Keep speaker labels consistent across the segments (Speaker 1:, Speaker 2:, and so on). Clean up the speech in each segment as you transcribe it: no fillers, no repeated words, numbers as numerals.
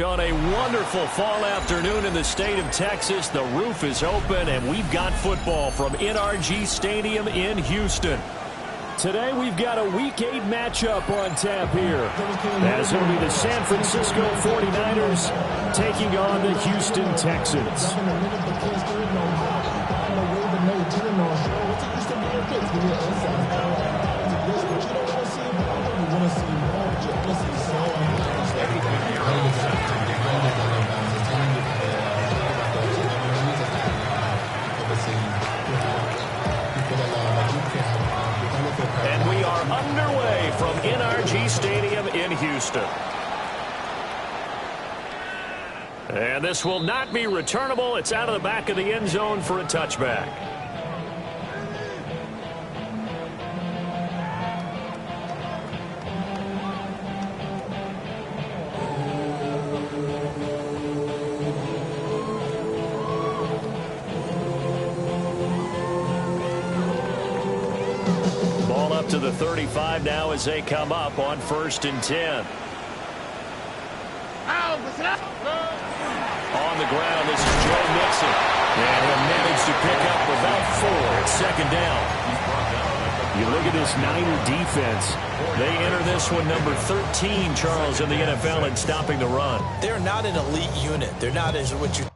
Speaker 1: On a wonderful fall afternoon in the state of Texas, the roof is open, and we've got football from NRG Stadium in Houston. Today, we've got a Week 8 matchup on tap here, as it'll be the San Francisco 49ers taking on the Houston Texans. And we are underway from NRG Stadium in Houston. And this will not be returnable. It's out of the back of the end zone for a touchback. To the 35 now as they come up on 1st and 10. On the ground, this is Joe Mixon. And he'll manage to pick up about 4 at 2nd down. You look at this Niner defense. They enter this one number 13, Charles, in the NFL in stopping the run.
Speaker 2: They're not an elite unit. They're not as what you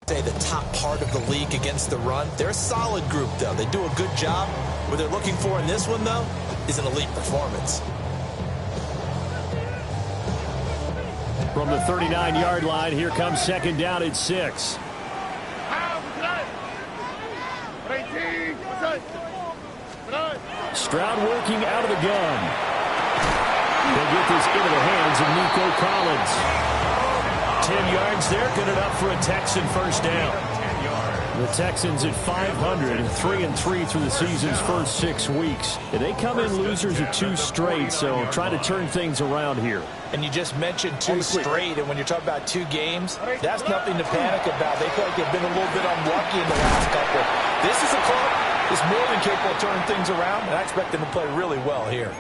Speaker 2: say the top part of the league against the run. They're a solid group, though. They do a good job. What they're looking for in this one, though, is an elite performance.
Speaker 1: From the 39-yard line, here comes 2nd down at 6. Stroud working out of the gun. They'll get this into the hands of Nico Collins. 10 yards there, good enough for a Texan 1st down. The Texans at 500 and 3-3 through the season's first 6 weeks. And they come in losers of 2 straight, so try to turn things around here.
Speaker 2: And you just mentioned 2 straight, and when you're talking about 2 games, that's nothing to panic about. They feel like they've been a little bit unlucky in the last couple. This is a club that's more than capable of turning things around, and I expect them to play really well here.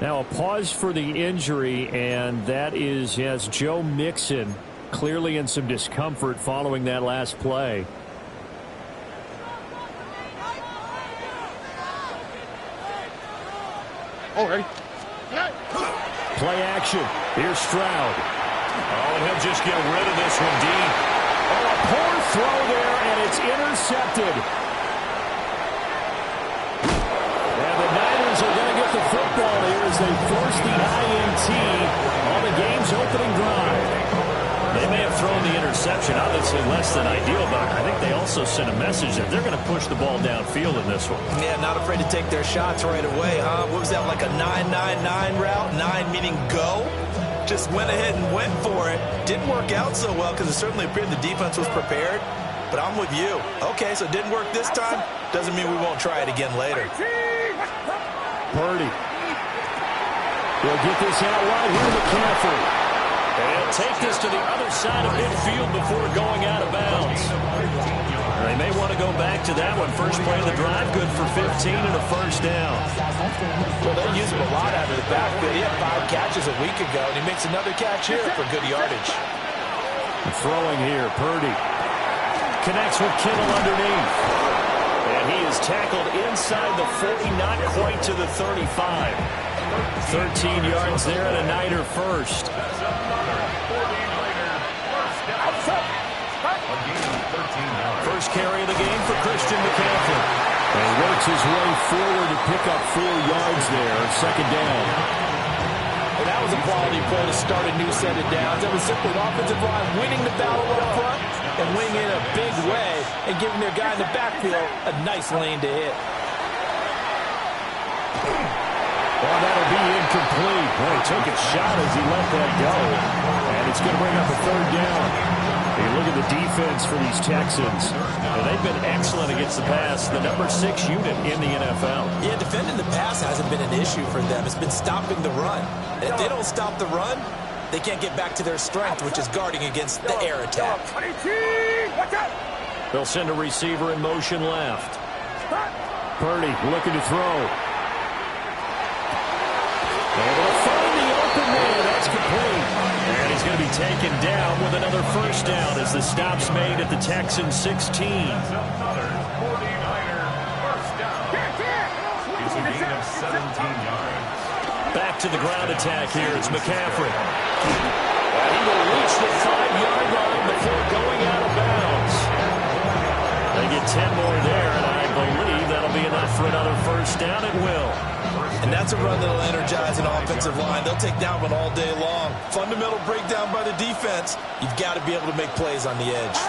Speaker 1: Now a pause for the injury, and that is, yes, Joe Mixon clearly in some discomfort following that last play.
Speaker 3: Already.
Speaker 1: Play action. Here's Stroud. Oh, and he'll just get rid of this one deep. Oh, a poor throw there, and it's intercepted. And the Niners are going to get the football here as they force the INT on the game's opening drive. They may have thrown the interception, obviously less than ideal, but I think they also sent a message that they're going to push the ball downfield in this one.
Speaker 2: Yeah, not afraid to take their shots right away, huh? What was that, like a 9-9-9 route? 9 meaning go? Just went ahead and went for it. Didn't work out so well because it certainly appeared the defense was prepared. But I'm with you. Okay, so it didn't work this time. Doesn't mean we won't try it again later.
Speaker 1: Purdy. They'll get this out wide here to McCaffrey. And take this to the other side of midfield before going out of bounds. They may want to go back to that one. First play of the drive, good for 15 and a 1st down.
Speaker 2: Well, they use him a lot out of the backfield. He had 5 catches a week ago, and he makes another catch here for good yardage.
Speaker 1: Throwing here, Purdy. Connects with Kittle underneath. And he is tackled inside the 40, not quite to the 35. 13 yards there and a Niner 1st. First carry of the game for Christian McCaffrey. And he works his way forward to pick up 4 yards there. 2nd down.
Speaker 2: And that was a quality play to start a new set of downs. That was simply the offensive line winning the battle up front and winning in a big way and giving their guy in the backfield a nice lane to hit.
Speaker 1: Well, that'll be incomplete. Boy, he took a shot as he let that go. And it's going to bring up a third down. Hey, look at the defense for these Texans. They've been excellent against the pass. The number 6 unit in the NFL.
Speaker 2: Yeah, defending the pass hasn't been an issue for them. It's been stopping the run. And if they don't stop the run, they can't get back to their strength, which is guarding against the air attack.
Speaker 1: They'll send a receiver in motion left. Purdy looking to throw. And they'll find the open man. That's complete. And he's going to be taken down with another first down as the stop's made at the Texans 16. Back to the ground attack here. It's McCaffrey. And he will reach the 5-yard line before going out of bounds. They get 10 more there, and I believe that'll be enough for another first down. It will.
Speaker 2: And that's a run that'll energize an offensive line. They'll take that one all day long. Fundamental breakdown by the defense. You've got to be able to make plays on the edge.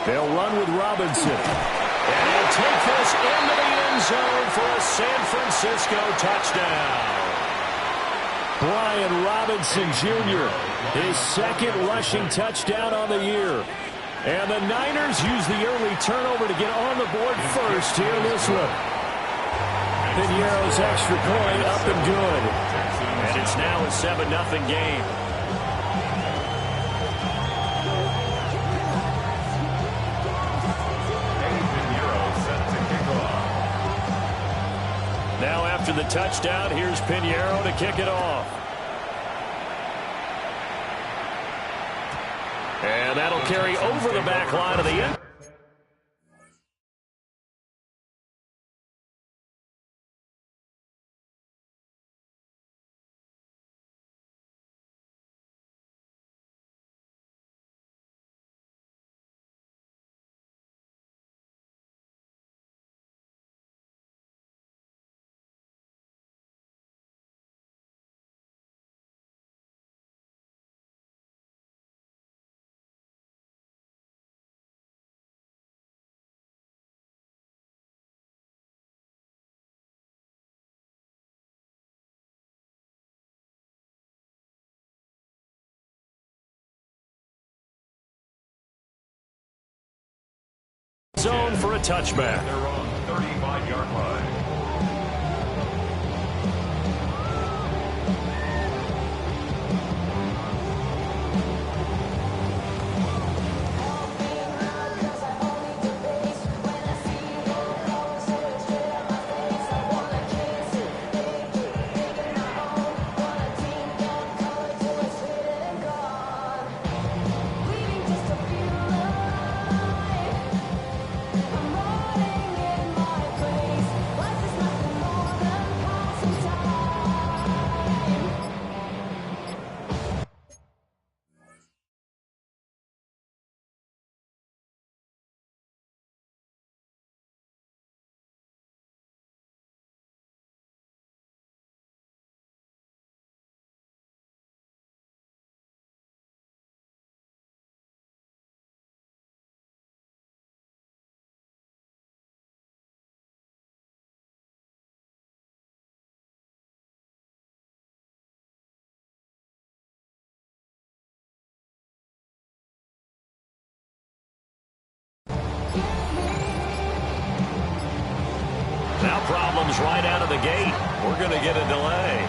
Speaker 1: They'll run with Robinson. And he'll take this into the end zone for a San Francisco touchdown. Brian Robinson Jr., his second rushing touchdown on the year. And the Niners use the early turnover to get on the board first here in this one. Piñeiro's extra point up and good. And it's now a 7-0 game. Now after the touchdown, here's Piñeiro to kick it off. And that'll carry over the back line of the end. Zone for a touchback. They're on the 35-yard line. Now problems right out of the gate. We're going to get a delay.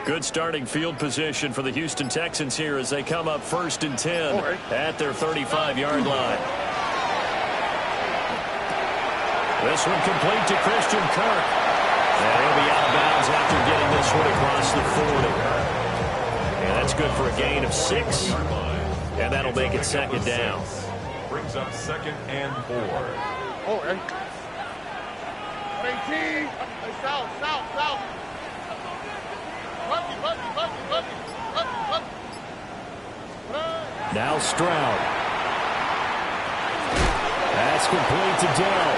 Speaker 1: Good starting field position for the Houston Texans here as they come up 1st and 10 at their 35-yard line. This one complete to Christian Kirk. And he'll be out of bounds after getting this one across the 40. And that's good for a gain of 6. And that'll make it 2nd down.
Speaker 3: Brings up 2nd and 4.
Speaker 4: Oh, 18. South.
Speaker 1: Now Stroud. That's complete to Dell.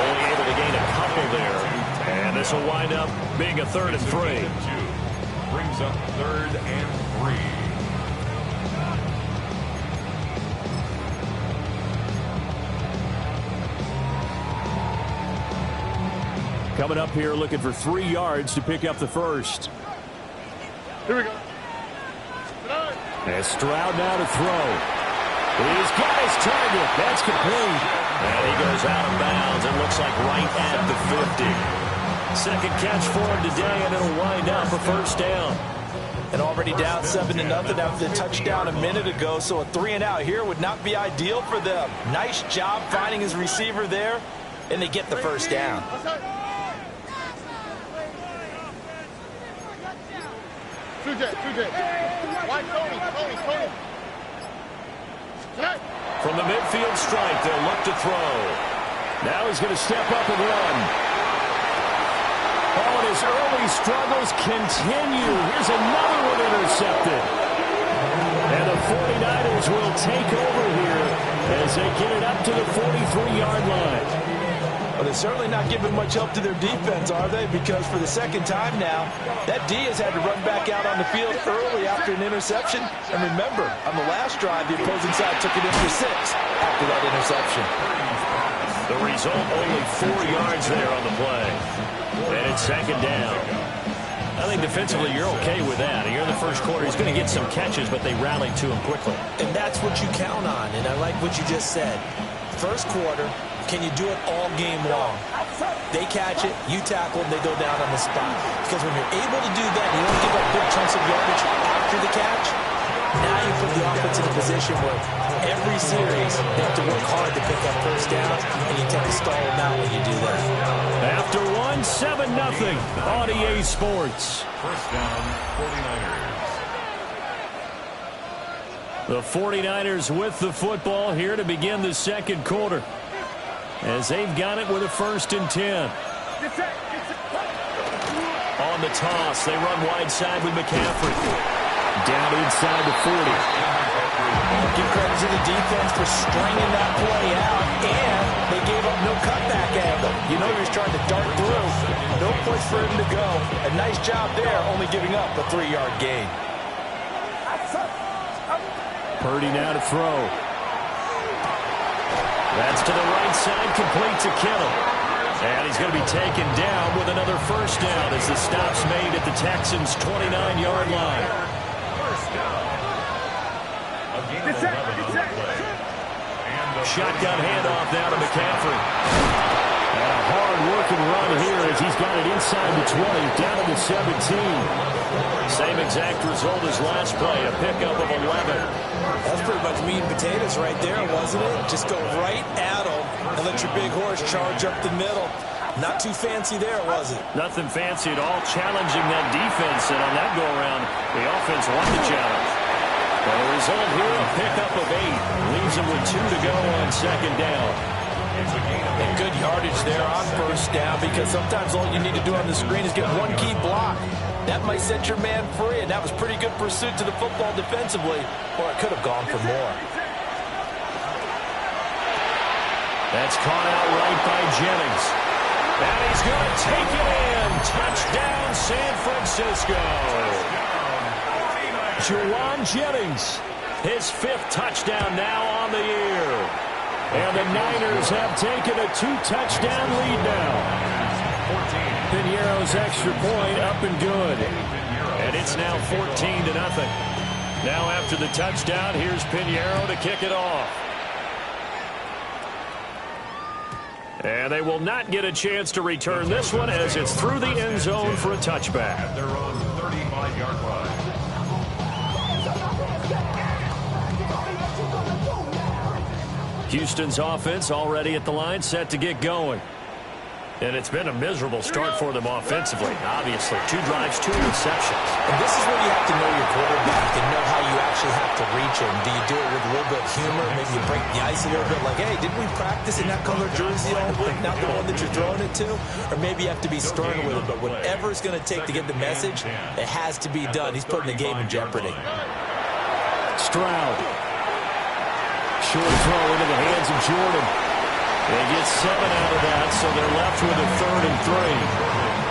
Speaker 1: Only able to gain a couple there. And this will wind up being a 3rd and 3.
Speaker 3: Brings up 3rd and 3.
Speaker 1: Coming up here looking for 3 yards to pick up the first.
Speaker 4: Here we go.
Speaker 1: And Stroud now to throw. He's got his target. That's complete. And he goes out of bounds. It looks like right at the 50. Second catch for him today, and it'll wind up a 1st down.
Speaker 2: And already down 7-0 after the touchdown a minute ago, so a 3-and-out here would not be ideal for them. Nice job finding his receiver there, and they get the 1st down.
Speaker 4: Why Tony?
Speaker 1: From the midfield strike, they'll look to throw. Now he's going to step up and run. Oh, and his early struggles continue. Here's another one intercepted. And the 49ers will take over here as they get it up to the 43-yard line.
Speaker 2: Well, they're certainly not giving much help to their defense, are they? Because for the 2nd time now, that D has had to run back out on the field early after an interception. And remember, on the last drive, the opposing side took it in for 6 after that interception.
Speaker 1: The result, only 4 yards there on the play. And it's 2nd down. I think defensively you're okay with that. Here in the first quarter, he's going to get some catches, but they rallied to him quickly.
Speaker 2: And that's what you count on, and I like what you just said. First quarter, can you do it all game long? They catch it, you tackle, and they go down on the spot. Because when you're able to do that, you don't give up big chunks of yardage after the catch. Now you put the offense in a position where every series they have to work hard to pick up 1st down, and you tend to stall them out when you do that.
Speaker 1: After 7-0 on EA Sports.
Speaker 3: 1st down, 49ers.
Speaker 1: The 49ers with the football here to begin the 2nd quarter. As they've got it with a 1st and 10. On the toss, they run wide side with McCaffrey. Down inside the 40.
Speaker 2: Give credit to the defense for stringing that play out, and they gave up no cutback angle. You know he was trying to dart through. No place for him to go. A nice job there, only giving up a 3-yard gain.
Speaker 1: Purdy now to throw. That's to the right side, complete to Kittle. And he's going to be taken down with another 1st down as the stop's made at the Texans' 29-yard line. Shotgun handoff now to McCaffrey. And a hard-working run here as he's got it inside the 20, down to the 17. Same exact result as last play, a pickup of 11.
Speaker 2: That's pretty much meat and potatoes right there, wasn't it? Just go right at them and let your big horse charge up the middle. Not too fancy there, was it?
Speaker 1: Nothing fancy at all, challenging that defense. And on that go-around, the offense won the challenge. The result here, a pickup of 8. Leaves them with 2 to go on 2nd down.
Speaker 2: And good yardage there on 1st down, because sometimes all you need to do on the screen is get one key block. That might set your man free, and that was pretty good pursuit to the football defensively, or it could have gone for more.
Speaker 1: That's caught out right by Jennings. And he's going to take it in. Touchdown, San Francisco. Juwan Jennings, his 5th touchdown now on the year. And the Niners have taken a 2-touchdown lead now. Pinheiro's extra point up and good. And it's now 14-0. Now after the touchdown, here's Pinheiro to kick it off. And they will not get a chance to return this one as it's through the end zone for a touchback.
Speaker 3: They're on 9-yard line.
Speaker 1: Houston's offense already at the line, set to get going. And it's been a miserable start for them offensively, obviously. 2 drives, 2 interceptions.
Speaker 2: And this is where you have to know your quarterback and know how you actually have to reach him. Do you do it with a little bit of humor? Maybe you break the ice a little bit like, hey, didn't we practice in that color jersey all week, not the one that you're throwing it to? Or maybe you have to be stern with it. But whatever it's going to take to get the message, it has to be done. He's putting the game in jeopardy.
Speaker 1: Stroud. Short throw into the hands of Jordan. They get 7 out of that, so they're left with a 3rd and 3.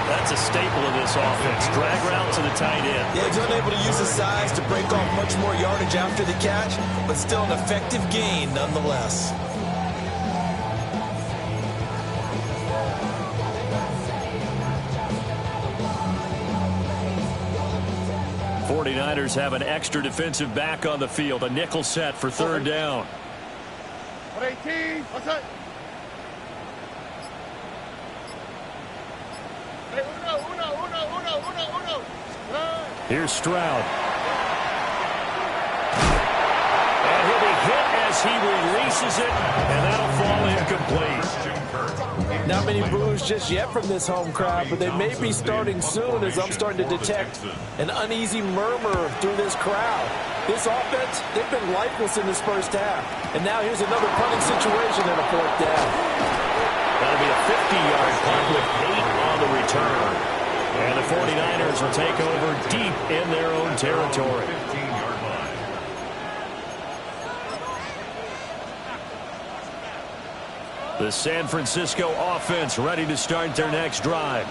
Speaker 1: That's a staple of this offense. Drag route to the tight end.
Speaker 2: Yeah, he's unable to use his size to break off much more yardage after the catch, but still an effective gain nonetheless.
Speaker 1: 49ers have an extra defensive back on the field. A nickel set for 3rd down.
Speaker 4: 118. What's that? Hey, uno.
Speaker 1: Here's Stroud. And he'll be hit as he releases it, and that'll fall incomplete.
Speaker 2: Not many boos just yet from this home crowd, but they may be starting soon as I'm starting to detect an uneasy murmur through this crowd. This offense, they've been lifeless in this first half. And now here's another punting situation and a 4th down.
Speaker 1: That'll be a 50-yard punt with 8 on the return. And the 49ers will take over deep in their own territory.
Speaker 3: 15-yard line.
Speaker 1: The San Francisco offense ready to start their next drive.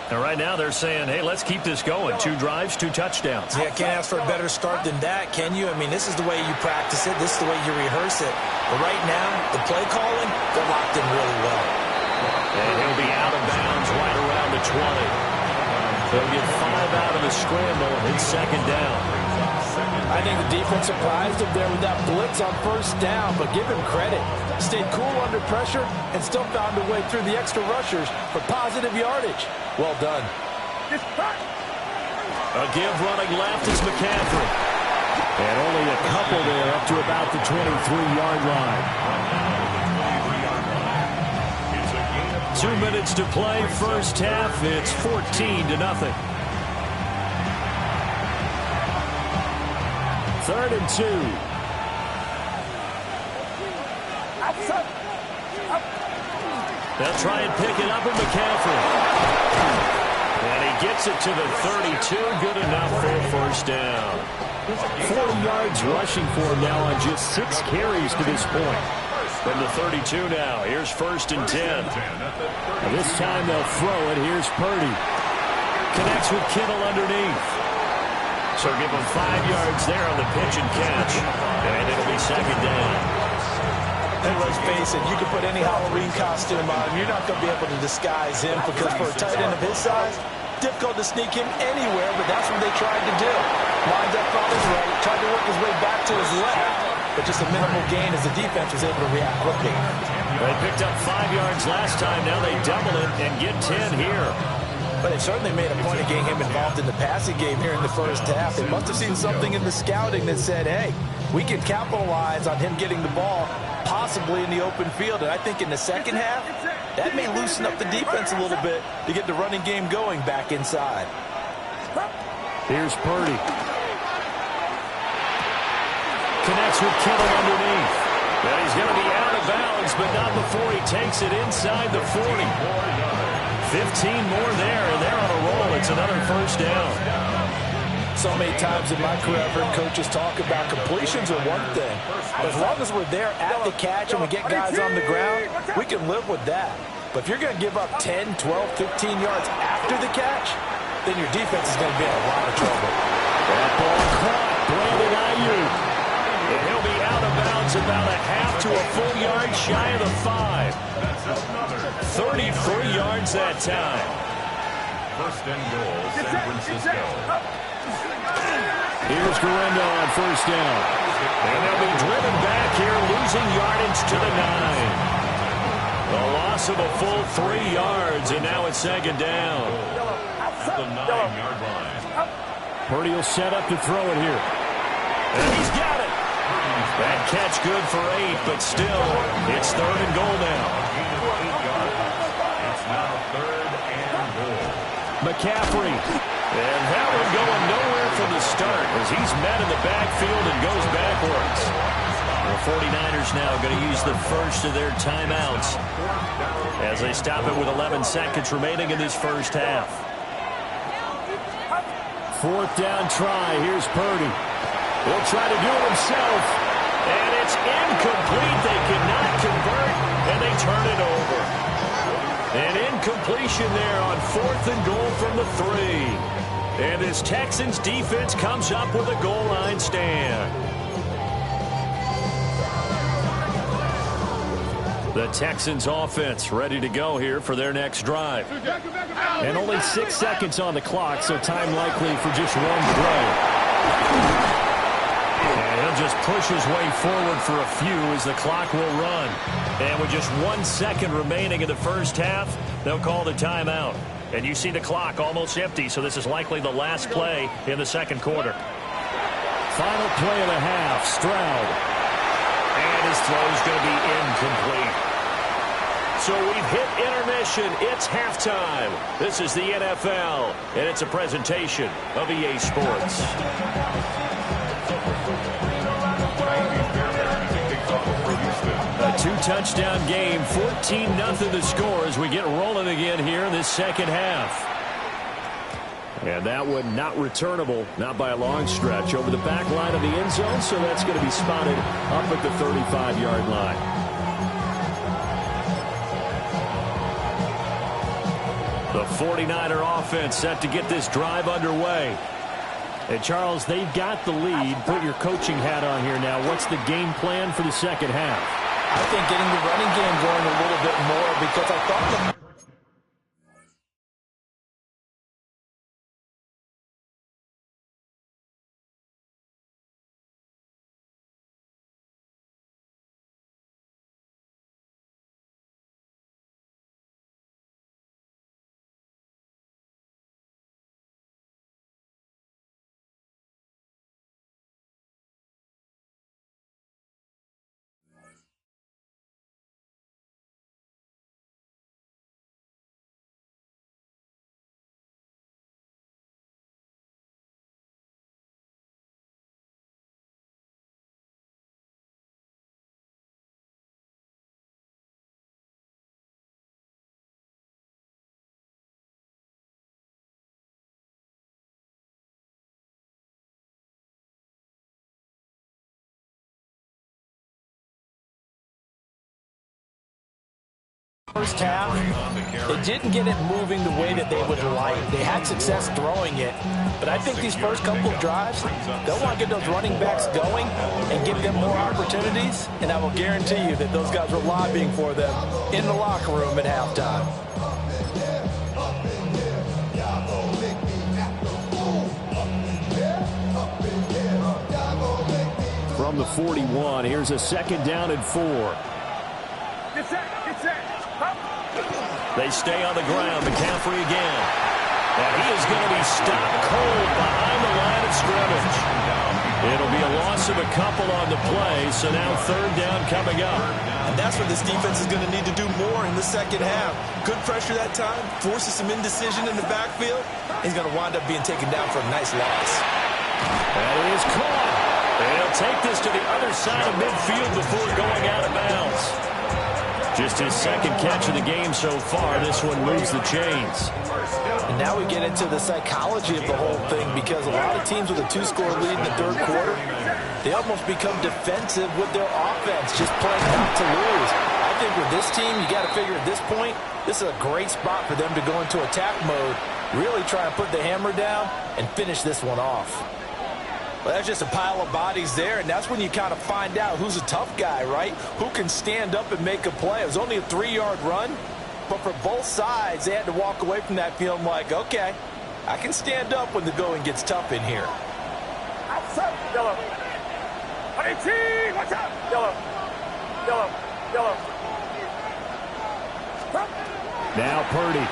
Speaker 1: And right now they're saying, hey, let's keep this going. 2 drives, 2 touchdowns.
Speaker 2: Yeah, can't ask for a better start than that, can you? I mean, this is the way you practice it. This is the way you rehearse it. But right now, the play calling, they're locked in really well.
Speaker 1: And he'll be out of bounds right around the 20. They'll get 5 out of the scramble, and it's 2nd down.
Speaker 2: I think the defense surprised him there with that blitz on 1st down, but give him credit. Stayed cool under pressure and still found a way through the extra rushers for positive yardage. Well done.
Speaker 1: A give running left is McCaffrey. And only a couple there up to about the 23-yard line. 2 minutes to play, first half. It's 14-0. 3rd and 2. They'll try and pick it up with McCaffrey. And he gets it to the 32. Good enough for a 1st down. 40 yards rushing for him now on just 6 carries to this point. From the 32 now. Here's 1st and 10. And this time they'll throw it. Here's Purdy. Connects with Kittle underneath. So give him 5 yards there on the pitch and catch. And it'll be 2nd down.
Speaker 2: And let's face it, you can put any Halloween costume on him. You're not going to be able to disguise him because for a tight end of his size, difficult to sneak him anywhere, but that's what they tried to do. Lined up on his right, tried to work his way back to his left, but just a minimal gain as the defense was able to react quickly.
Speaker 1: They picked up 5 yards last time. Now they double it and get 10 here.
Speaker 2: But they certainly made a point of getting him involved in the passing game here in the first half. They must have seen something in the scouting that said, hey, we can capitalize on him getting the ball possibly in the open field. And I think in the second half, that may loosen up the defense a little bit to get the running game going back inside.
Speaker 1: Here's Purdy. Connects with Kittle underneath. And he's going to be out of bounds, but not before he takes it inside the 40. 15 more there, and they're on a roll. It's another 1st down.
Speaker 2: So many times in my career, I've heard coaches talk about completions are one thing. As long as we're there at the catch and we get guys on the ground, we can live with that. But if you're going to give up 10, 12, 15 yards after the catch, then your defense is going to be in a lot of trouble.
Speaker 1: That ball caught. Brandon Ayuk. And he'll be out of bounds about a half to a full yard shy of the 5. 33 yards that time.
Speaker 3: 1st and goal, San Francisco.
Speaker 1: Here's Guerrero on 1st down. And they'll be driven back here, losing yardage to the 9. A loss of a full 3 yards, and now it's 2nd down.
Speaker 3: At the 9-yard line.
Speaker 1: Purdy will set up to throw it here. And he's got it. That catch good for 8, but still, it's 3rd and goal now.
Speaker 3: It's now 3rd and goal.
Speaker 1: McCaffrey. And that one going nowhere from the start as he's met in the backfield and goes backwards. The 49ers now going to use the first of their timeouts as they stop it with 11 seconds remaining in this first half. 4th down try. Here's Purdy. He'll try to do it himself. And it's incomplete. They cannot convert, and they turn it over. An incompletion there on 4th and goal from the 3. And this Texans defense comes up with a goal line stand. The Texans offense ready to go here for their next drive. And only 6 seconds on the clock, so time likely for just one play. And he'll just push his way forward for a few as the clock will run. And with just 1 second remaining in the first half, they'll call the timeout. And you see the clock almost empty, so this is likely the last play in the second quarter. Final play of the half, Stroud. And his throw is going to be incomplete. So we've hit intermission. It's halftime. This is the NFL, and it's a presentation of EA Sports. A 2-touchdown game, 14-0 the score as we get rolling again here in this second half. And that one not returnable, not by a long stretch, over the back line of the end zone, so that's going to be spotted up at the 35-yard line. The 49er offense set to get this drive underway. And, Charles, they've got the lead. Put your coaching hat on here now. What's the game plan for the second half?
Speaker 2: I think getting the running game going a little bit more because I thought first half, they didn't get it moving the way that they would like. They had success throwing it, but I think these first couple of drives, they'll want to get those running backs going and give them more opportunities, and I will guarantee you that those guys were lobbying for them in the locker room at halftime.
Speaker 1: From the 41, here's a 2nd down and 4.
Speaker 4: Get set, get set.
Speaker 1: They stay on the ground. McCaffrey again. And he is going to be stopped cold behind the line of scrimmage. It'll be a loss of a couple on the play, so now 3rd down coming up.
Speaker 2: And that's what this defense is going to need to do more in the second half. Good pressure that time, forces some indecision in the backfield. He's going to wind up being taken down for a nice loss.
Speaker 1: That is caught. And he'll take this to the other side of midfield before going out of bounds. Just his 2nd catch of the game so far. This one moves the chains.
Speaker 2: And now we get into the psychology of the whole thing because a lot of teams with a 2-score lead in the 3rd quarter, they almost become defensive with their offense, just playing not to lose. I think with this team, you got to figure at this point, this is a great spot for them to go into attack mode, really try and put the hammer down and finish this one off. Well, that's just a pile of bodies there, and that's when you kind of find out who's a tough guy, right? Who can stand up and make a play. It was only a 3-yard run, but for both sides, they had to walk away from that feeling like, okay, I can stand up when the going gets tough in here.
Speaker 4: Outside, yellow. 18, watch out. Yellow, yellow, yellow.
Speaker 1: Now Purdy.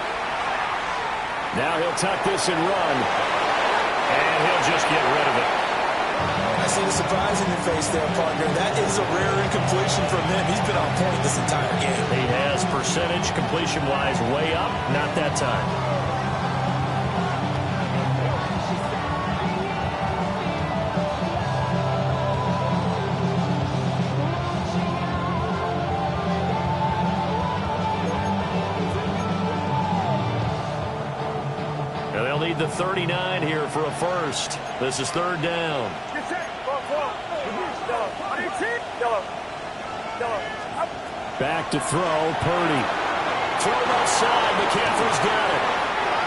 Speaker 1: Now he'll tuck this and run. And he'll just get rid of it.
Speaker 2: I see the surprise in your face there, partner. That is a rare incompletion from him. He's been on point this entire game.
Speaker 1: He has percentage completion-wise way up. Not that time. And they'll need the 39 here for a first. This is third down. Back to throw, Purdy. Throw left side, McCaffrey's got it.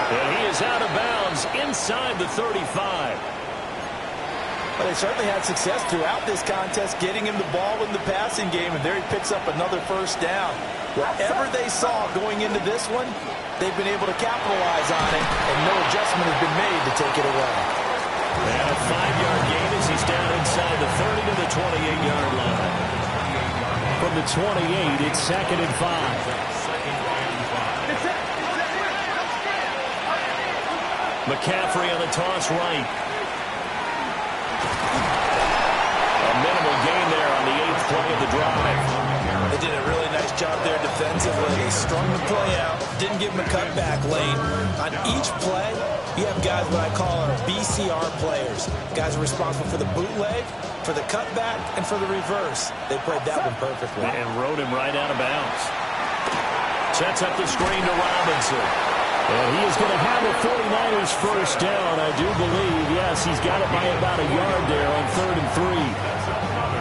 Speaker 1: And he is out of bounds inside the 35.
Speaker 2: But they certainly had success throughout this contest, getting him the ball in the passing game, and there he picks up another first down. Whatever they saw going into this one, they've been able to capitalize on it, and no adjustment has been made to take it away.
Speaker 1: And a 5-yard gain as he's down inside the 30 to the 28-yard line. From the 28, it's 2nd and 5. McCaffrey on the toss right. A minimal gain there on the 8th play of the drive.
Speaker 2: They did a really nice job there defensively. They strung the play out, didn't give him a cutback lane. On each play, you have guys what I call our BCR players. Guys are responsible for the bootleg, for the cutback, and for the reverse. They played that one perfectly.
Speaker 1: And rode him right out of bounds. Sets up the screen to Robinson. And he is going to have a 49ers first down, I do believe. Yes, he's got it by about a yard there on 3rd and 3.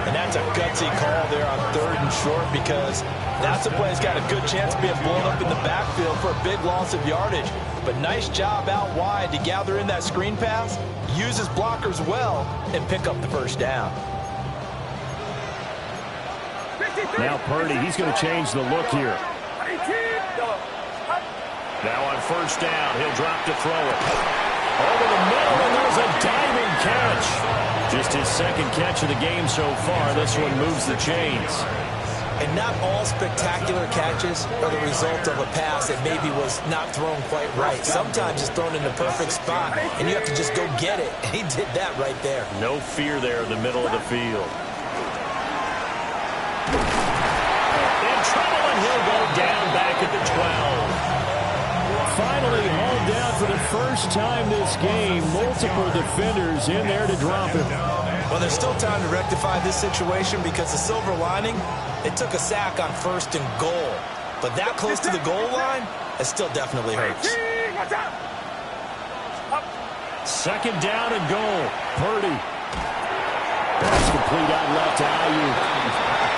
Speaker 2: And that's a gutsy call there on 3rd and short, because that's a play that's got a good chance of being blown up in the backfield for a big loss of yardage. But nice job out wide to gather in that screen pass, use his blockers well, and pick up the first down.
Speaker 1: Now Purdy, he's going to change the look here. Now on first down, he'll drop to throw it. Over the middle, and there's a diving catch. Just his 2nd catch of the game so far. This one moves the chains.
Speaker 2: And not all spectacular catches are the result of a pass that maybe was not thrown quite right. Sometimes it's thrown in the perfect spot, and you have to just go get it. And he did that right there.
Speaker 1: No fear there in the middle of the field. In trouble, and he'll go down back at the 12. Finally hauled down for the first time this game. Multiple defenders in there to drop him.
Speaker 2: Well, there's still time to rectify this situation, because the silver lining, it took a sack on 1st and goal. But that close to the goal line, it still definitely hurts.
Speaker 1: 2nd down and goal. Purdy. That's complete out left to Ayuk.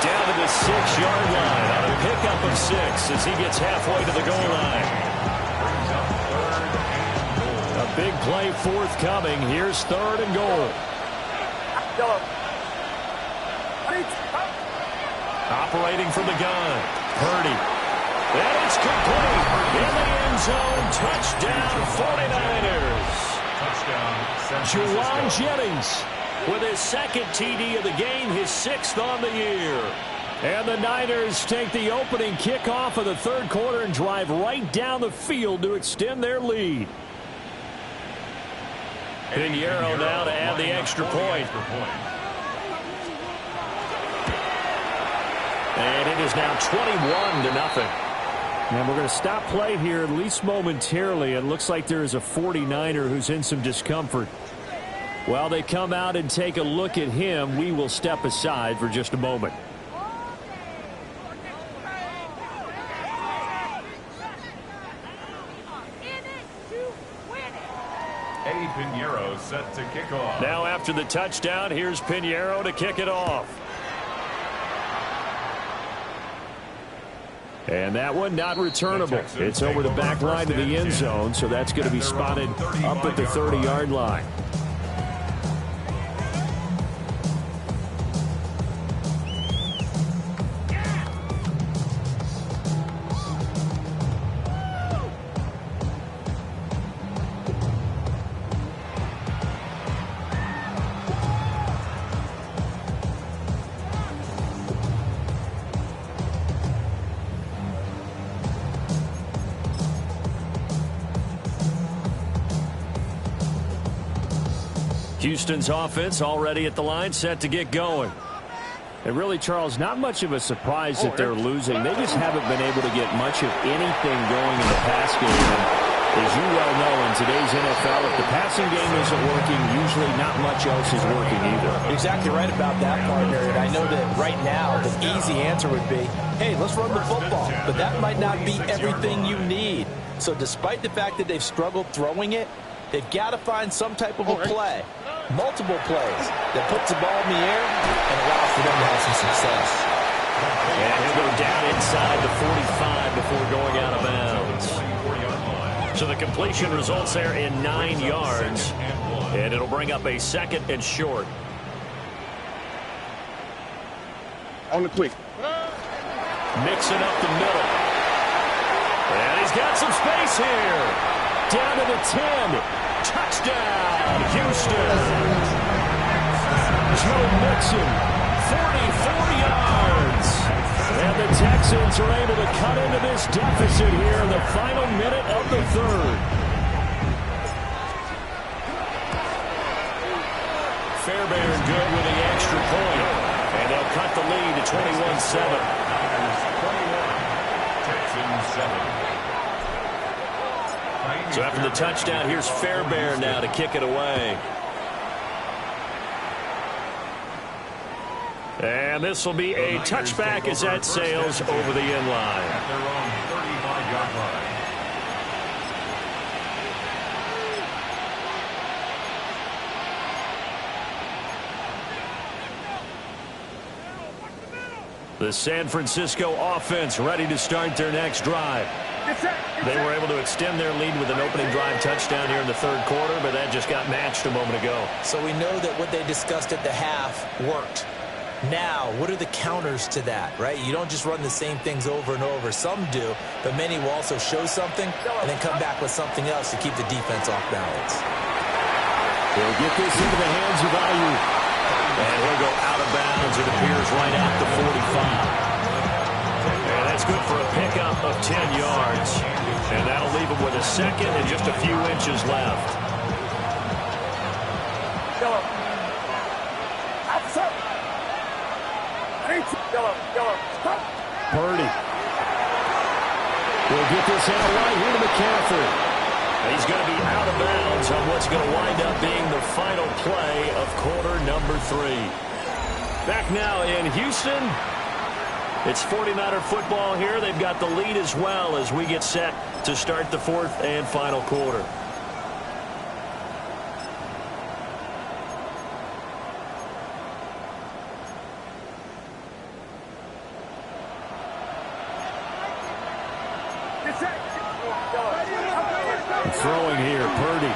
Speaker 1: Down to the 6-yard line on a pickup of 6 as he gets halfway to the goal line. A big play forthcoming. Here's 3rd and goal. Operating from the gun. Purdy. And it's complete. In the end zone. Touchdown 49ers. Juwan Jennings with his 2nd TD of the game, his 6th on the year. And the Niners take the opening kickoff of the 3rd quarter and drive right down the field to extend their lead. Pinheiro now to add the extra point. And it is now 21-0. And we're going to stop play here, at least momentarily. It looks like there is a 49er who's in some discomfort. While they come out and take a look at him, we will step aside for just a moment.
Speaker 3: Eddie Pinheiro set to kick off.
Speaker 1: Now after the touchdown, here's Pinheiro to kick it off. And that one not returnable. It's over the back line of the end zone, so that's going to be spotted up at the 30-yard line. Houston's offense already at the line, set to get going.
Speaker 5: And really, Charles, not much of a surprise that they're losing. They just haven't been able to get much of anything going in the pass game. And as you well know, in today's NFL, if the passing game isn't working, usually not much else is working either.
Speaker 2: Exactly right about that, partner. And I know that right now the easy answer would be, hey, let's run the football. But that might not be everything you need. So despite the fact that they've struggled throwing it, they've got to find some type of a play, multiple plays, that puts the ball in the air and allows for them to have some success.
Speaker 1: And he'll go down inside the 45 before going out of bounds. So the completion results there in 9 yards, and it'll bring up a 2nd and short.
Speaker 4: On the quick.
Speaker 1: Mixing up the middle. And he's got some space here. Down to the 10. Touchdown, Houston. Joe Mixon, 44 yards. And the Texans are able to cut into this deficit here in the final minute of the 3rd. Fairbairn good with the extra point. And they'll cut the lead to 21-7.
Speaker 3: Texans 7.
Speaker 1: So after the touchdown, here's Fairbairn now to kick it away. And this will be a touchback as that sails over the end line.
Speaker 3: At their own 35-yard line.
Speaker 1: The San Francisco offense ready to start their next drive. They were able to extend their lead with an opening drive touchdown here in the 3rd quarter, but that just got matched a moment ago.
Speaker 2: So we know that what they discussed at the half worked. Now, what are the counters to that, right? You don't just run the same things over and over. Some do, but many will also show something and then come back with something else to keep the defense off balance.
Speaker 1: They'll get this into the hands of Ayuk. And he'll go out of bounds, it appears, right at the 45. And that's good for a pickup of 10 yards. And that'll leave him with a 2nd and just a few inches left. Purdy will get this out right here to McCaffrey. He's going to be out of bounds on what's going to wind up being the final play of quarter number 3. Back now in Houston. It's 49er football here. They've got the lead as well as we get set to start the 4th and final quarter. Throwing here, Purdy.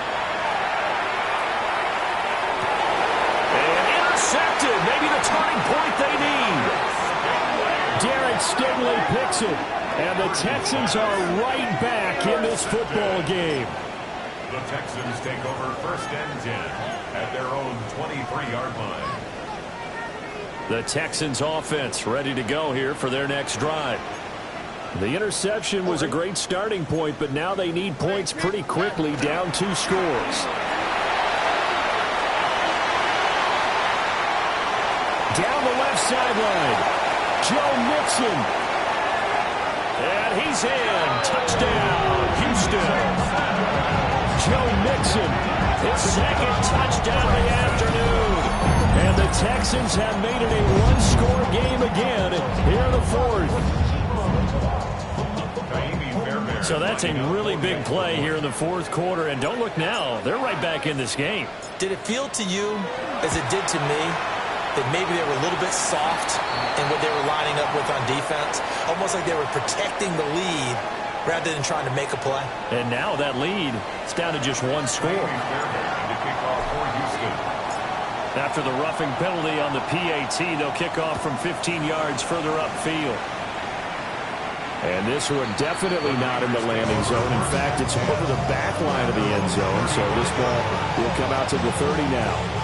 Speaker 1: And intercepted. Maybe the turning point they need. Derek Stingley picks it. And the Texans are right back in this football game.
Speaker 3: The Texans take over 1st and 10 at their own 23-yard line.
Speaker 1: The Texans offense ready to go here for their next drive. The interception was a great starting point, but now they need points pretty quickly, down 2 scores. Down the left sideline, Joe Mixon. And he's in. Touchdown, Houston. Joe Mixon, his 2nd touchdown of the afternoon. And the Texans have made it a 1-score game again here in the 4th. So that's a really big play here in the 4th quarter. And don't look now, they're right back in this game.
Speaker 2: Did it feel to you, as it did to me, that maybe they were a little bit soft in what they were lining up with on defense? Almost like they were protecting the lead rather than trying to make a play.
Speaker 1: And now that lead, it's down to just 1 score. After the roughing penalty on the PAT, they'll kick off from 15 yards further upfield. And this one definitely not in the landing zone. In fact, it's over the back line of the end zone. So this ball will come out to the 30 now.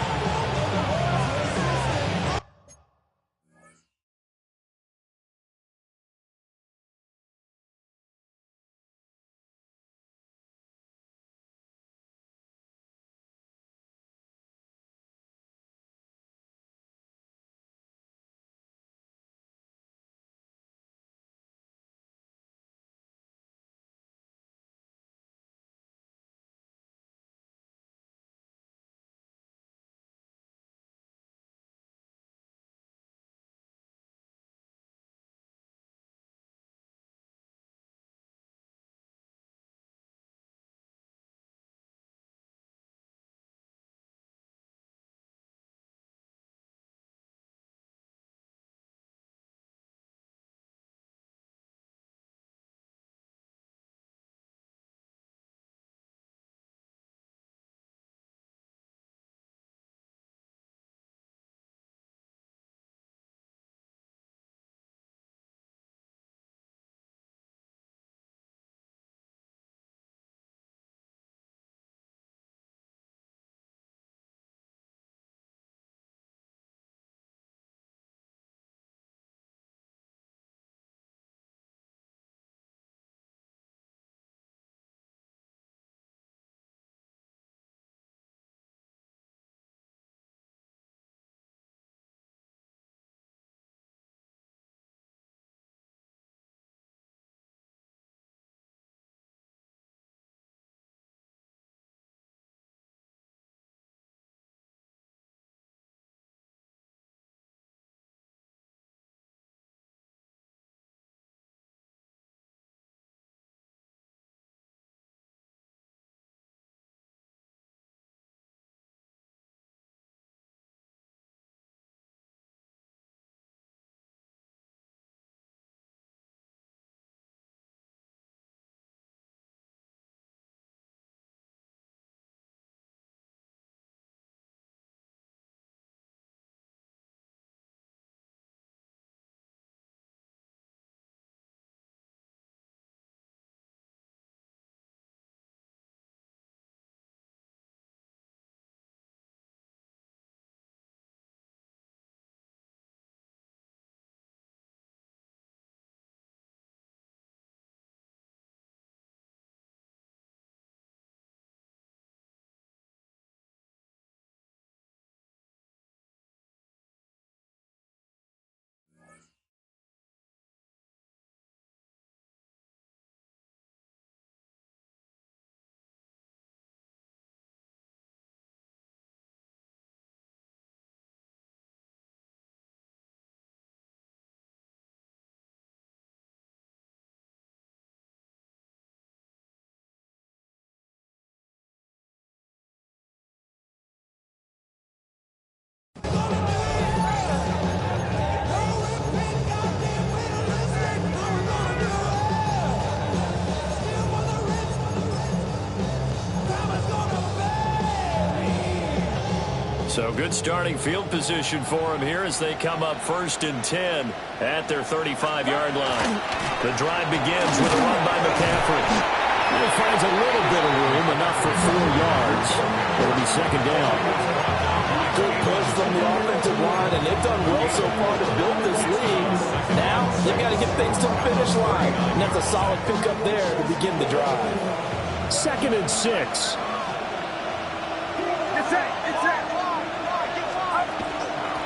Speaker 5: So good starting field position for them here as they come up 1st and 10 at their 35-yard line. The drive begins with a run by McCaffrey. He finds a little bit of room, enough for 4 yards. It'll be 2nd down.
Speaker 2: Good push from the offensive line, and they've done well so far to build this lead. Now, they've got to get things to the finish line. And that's a solid pickup there to begin the drive.
Speaker 5: 2nd and 6.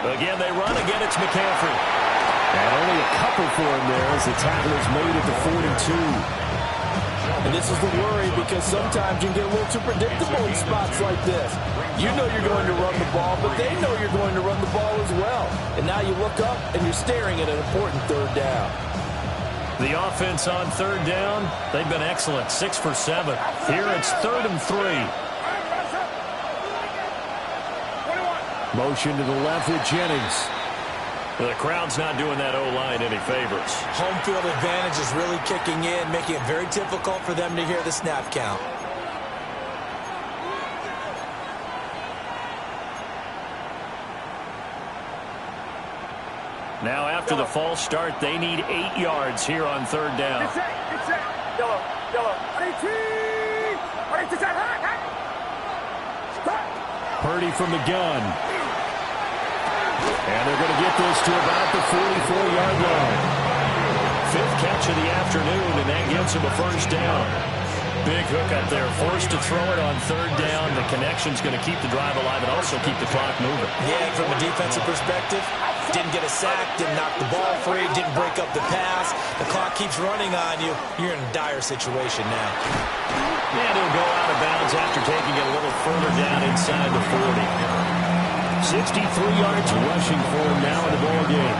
Speaker 5: Again, they run. Again, it's McCaffrey.
Speaker 1: And only a couple for him there as the tackle is made at the 42.
Speaker 2: And this is the worry because sometimes you can get a little too predictable in spots like this. You know you're going to run the ball, but they know you're going to run the ball as well. And now you look up and you're staring at an important 3rd down.
Speaker 5: The offense on 3rd down, they've been excellent. 6 for 7. Here it's 3rd and 3.
Speaker 1: Motion to the left with Jennings.
Speaker 5: The crowd's not doing that O-line any favors.
Speaker 2: Home field advantage is really kicking in, making it very difficult for them to hear the snap count.
Speaker 5: Now after the false start, they need 8 yards here on 3rd down.
Speaker 1: Purdy from the gun. And they're going to get this to about the 44-yard line.
Speaker 5: 5th catch of the afternoon, and that gets him a 1st down. Big hook up there, forced to throw it on 3rd down. The connection's going to keep the drive alive and also keep the clock moving.
Speaker 2: Yeah, from a defensive perspective, didn't get a sack, didn't knock the ball free, didn't break up the pass. The clock keeps running on you. You're in a dire situation now.
Speaker 5: And he'll go out of bounds after taking it a little further down inside the 40.
Speaker 1: 63 yards rushing for him now in the ball game.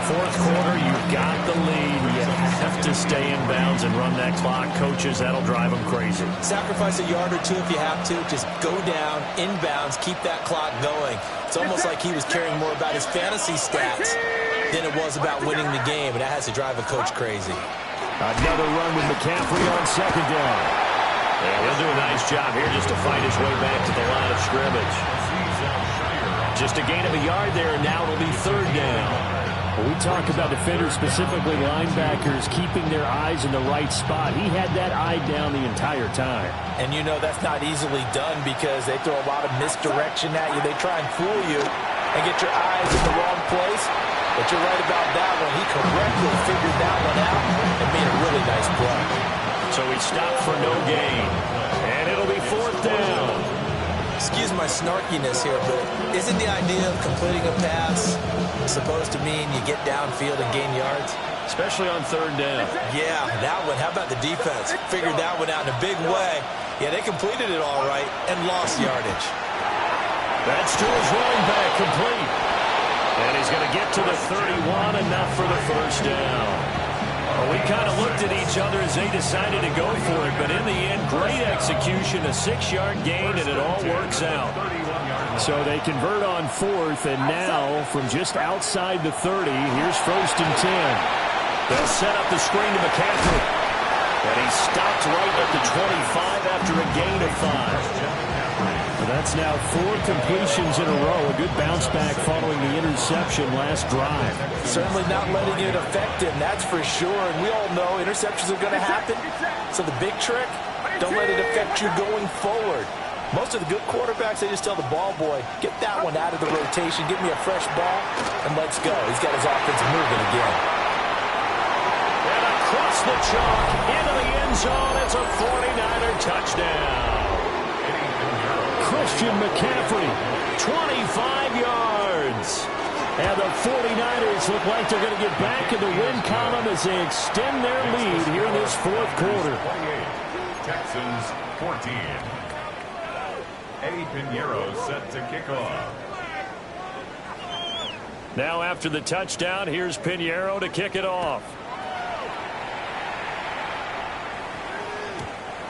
Speaker 5: 4th quarter, you've got the lead. You have to stay in bounds and run that clock. Coaches, that'll drive them crazy.
Speaker 2: Sacrifice a yard or 2 if you have to. Just go down, inbounds, keep that clock going. It's almost like he was caring more about his fantasy stats than it was about winning the game, and that has to drive a coach crazy.
Speaker 1: Another run with McCaffrey on 2nd down.
Speaker 5: Yeah, he'll do a nice job here just to fight his way back to the line of scrimmage. Just a gain of a yard there, and now it'll be 3rd down.
Speaker 1: When we talk about defenders, specifically linebackers, keeping their eyes in the right spot, he had that eye down the entire time.
Speaker 2: And you know that's not easily done because they throw a lot of misdirection at you. They try and fool you and get your eyes in the wrong place. But you're right about that one. He correctly figured that one out and made a really nice play.
Speaker 5: So he stopped for no gain. And it'll be 4th down.
Speaker 2: Excuse my snarkiness here, but isn't the idea of completing a pass supposed to mean you get downfield and gain yards?
Speaker 5: Especially on 3rd down.
Speaker 2: Yeah, that one. How about the defense? Figured that one out in a big way. Yeah, they completed it all right and lost yardage.
Speaker 5: That's to his running back, complete. And he's going to get to the 31, enough for the 1st down. Well, we kind of looked at each other as they decided to go for it, but in the end, great execution, a 6-yard gain, and it all works out.
Speaker 1: So they convert on 4th, and now from just outside the 30, here's 1st and 10.
Speaker 5: They'll set up the screen to McCaffrey. And he stopped right at the 25 after a gain of 5.
Speaker 1: That's now 4 completions in a row. A good bounce back following the interception last drive.
Speaker 2: Certainly not letting it affect him, that's for sure. And we all know interceptions are going to happen. So the big trick, don't let it affect you going forward. Most of the good quarterbacks, they just tell the ball boy, get that one out of the rotation, give me a fresh ball, and let's go. He's got his offense moving again.
Speaker 5: And across the chalk, into the end zone, it's a 49er touchdown.
Speaker 1: Christian McCaffrey,
Speaker 5: 25 yards.
Speaker 1: And the 49ers look like they're going to get back in the win column as they extend their lead here in this 4th quarter.
Speaker 3: 28, Texans 14. Eddie Pinheiro set to kick off.
Speaker 5: Now after the touchdown, here's Pinheiro to kick it off.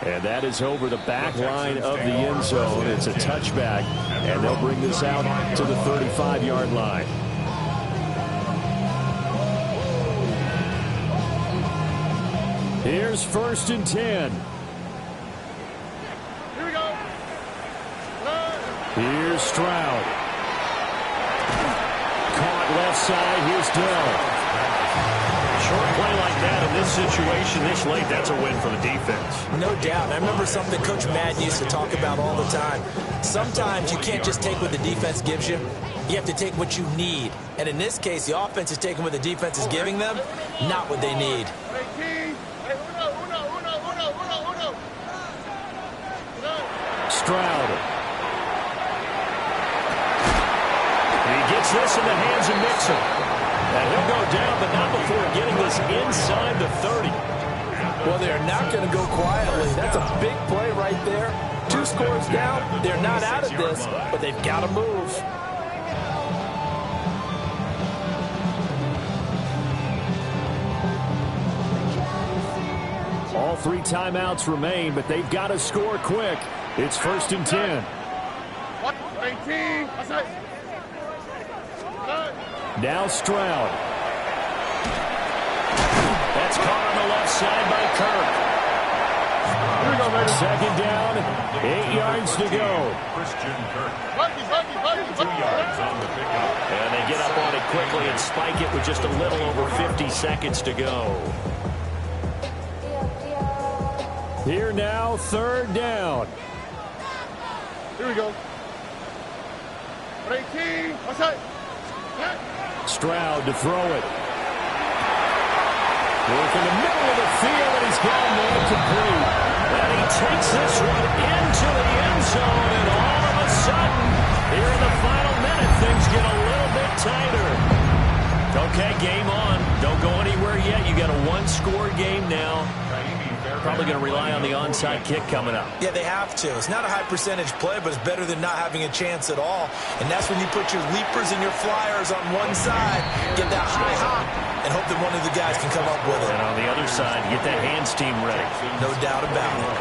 Speaker 1: And that is over the back line of the end zone. It's a touchback, and they'll bring this out to the 35-yard line. Here's 1st and 10.
Speaker 6: Here we go.
Speaker 1: Here's Stroud.
Speaker 5: out left side. Here's Dell.
Speaker 1: Short play like that in this situation this late, that's a win for the defense.
Speaker 2: No doubt. I remember something Coach Madden used to talk about all the time. Sometimes you can't just take what the defense gives you. You have to take what you need. And in this case, the offense is taking what the defense is giving them, not what they need.
Speaker 5: Stroud. He gets this in the hands of Mixon. And he'll go down, but not before getting this inside the 30.
Speaker 2: Well, they're not going to go quietly. That's a big play right there. 2 scores down. They're not out of this, but they've got to move.
Speaker 5: All 3 timeouts remain, but they've got to score quick. It's 1st and 10.
Speaker 4: 18.
Speaker 5: Now Stroud. That's caught on the left side by Kirk.
Speaker 4: Here we go, baby.
Speaker 5: 2nd down, 8 yards to go.
Speaker 3: Christian Kirk. 2 yards on the pickup.
Speaker 1: And they get up on it quickly and spike it with just a little over 50 seconds to go.
Speaker 5: Here now, 3rd down.
Speaker 4: Here we go. 18. What's that?
Speaker 5: Stroud to throw it. Work in the middle of the field, and he's got him complete.
Speaker 1: And he takes this one into the end zone, and all of a sudden, here in the final minute, things get a little bit tighter. Okay, game on. Don't go anywhere yet. You got a 1-score game now. Probably going to rely on the onside kick coming up.
Speaker 2: Yeah, they have to. It's not a high percentage play, but it's better than not having a chance at all. And that's when you put your leapers and your flyers on one side, get that high hop, and hope that one of the guys can come up with it.
Speaker 1: And on the other side, get that hands team ready.
Speaker 2: No doubt about it.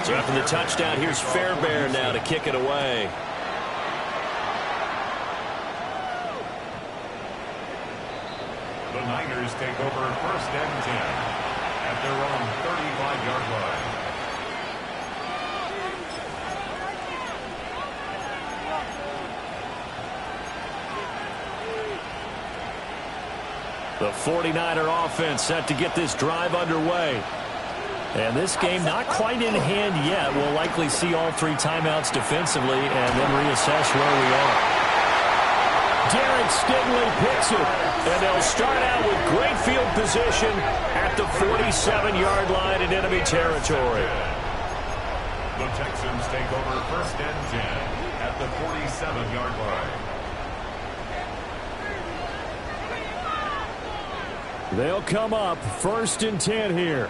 Speaker 1: So after the touchdown, here's Fairbairn now to kick it away.
Speaker 3: The Niners take over 1st and 10 at their own 35-yard line.
Speaker 1: The 49er offense set to get this drive underway. And this game not quite in hand yet. We'll likely see all 3 timeouts defensively and then reassess where we are.
Speaker 5: Derek Stingley picks it.
Speaker 1: And they'll start out with great field position at the 47-yard line in enemy territory.
Speaker 3: The Texans take over 1st and 10 at the 47-yard line.
Speaker 5: They'll come up 1st and 10 here.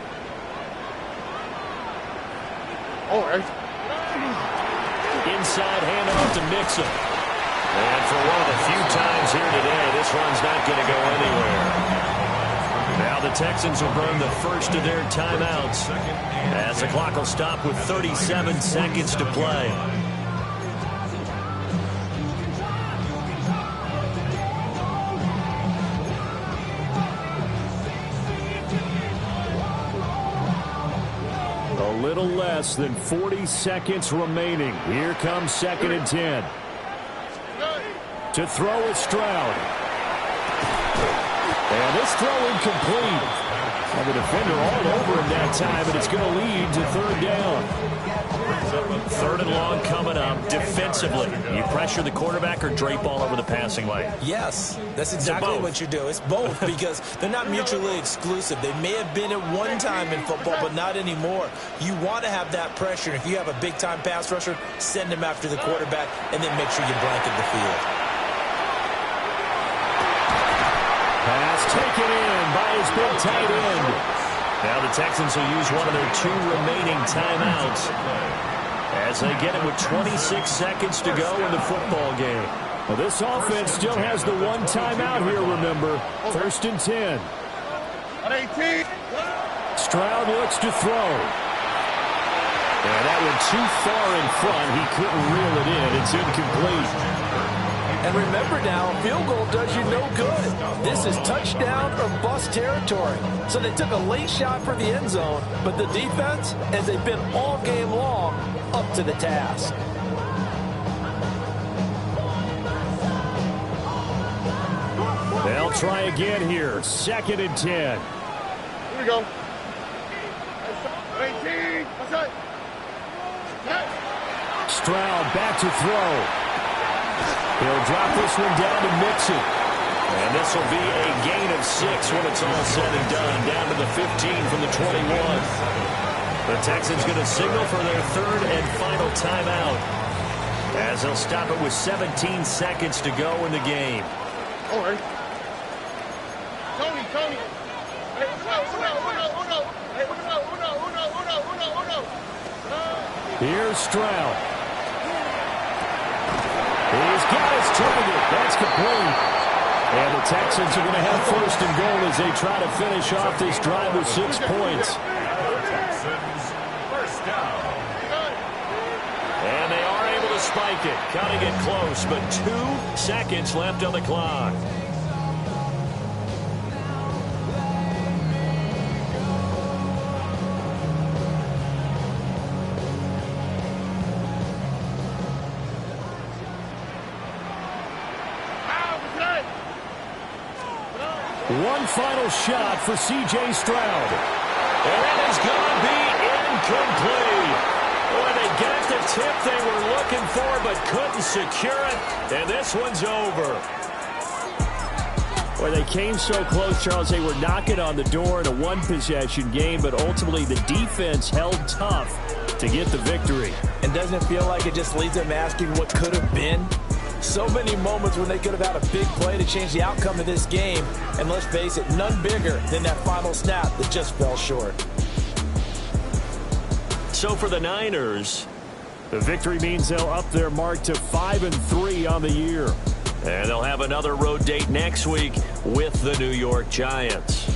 Speaker 1: Inside handoff to Mixon. And for one of the few times here today, this run's not going to go anywhere. Now the Texans will burn the first of their timeouts as the clock will stop with 37 seconds to play.
Speaker 5: A little less than 40 seconds remaining. Here comes 2nd and 10. To throw is Stroud. And this throw incomplete. And the defender all over him that time, and it's going to lead to 3rd down.
Speaker 1: 3rd and long coming up defensively. You pressure the quarterback or drape all over the passing lane?
Speaker 2: Yes, that's exactly what you do. It's both because they're not mutually exclusive. They may have been at one time in football, but not anymore. You want to have that pressure. If you have a big-time pass rusher, send him after the quarterback, and then make sure you blanket the field.
Speaker 5: Pass taken in by his big tight end.
Speaker 1: Now the Texans will use one of their 2 remaining timeouts as they get it with 26 seconds to go in the football game.
Speaker 5: Well, this offense still has the 1 timeout here, remember. 1st and 10.
Speaker 4: 18.
Speaker 5: Stroud looks to throw. And that one too far in front. He couldn't reel it in. It's incomplete.
Speaker 2: And remember now, field goal does you no good. This is touchdown or bust territory. So they took a late shot for the end zone, but the defense, as they've been all game long, up to the task.
Speaker 5: They'll try again here. 2nd and 10.
Speaker 4: Here we go. 18. Outside.
Speaker 5: Stroud back to throw. He'll drop this one down to Mixon.
Speaker 1: And this will be a gain of 6 when it's all said and done. Down to the 15 from the 21. The Texans going to signal for their 3rd and final timeout, as they'll stop it with 17 seconds to go in the game.
Speaker 4: All right. Tony. Hey, uno. Hey, uno.
Speaker 5: Here's Stroud. He's got his target. That's complete. And the Texans are going to have 1st and goal as they try to finish off this drive with 6 points.
Speaker 3: Texans, first down.
Speaker 1: And they are able to spike it, cutting it close, but 2 seconds left on the clock.
Speaker 5: One final shot for C.J. Stroud.
Speaker 1: And it is going to be incomplete. Boy, they got the tip they were looking for but couldn't secure it, and this one's over.
Speaker 5: Boy, they came so close, Charles. They were knocking on the door in a one-possession game, but ultimately the defense held tough to get the victory.
Speaker 2: And doesn't it feel like it just leaves them asking what could have been? So many moments when they could have had a big play to change the outcome of this game. And let's face it, none bigger than that final snap that just fell short.
Speaker 1: So for the Niners,
Speaker 5: the victory means they'll up their mark to 5-3 on the year.
Speaker 1: And they'll have another road date next week with the New York Giants.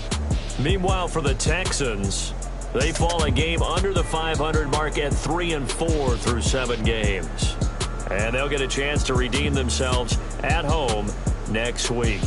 Speaker 1: Meanwhile, for the Texans, they fall a game under the 500 mark at 3-4 through 7 games. And they'll get a chance to redeem themselves at home next week.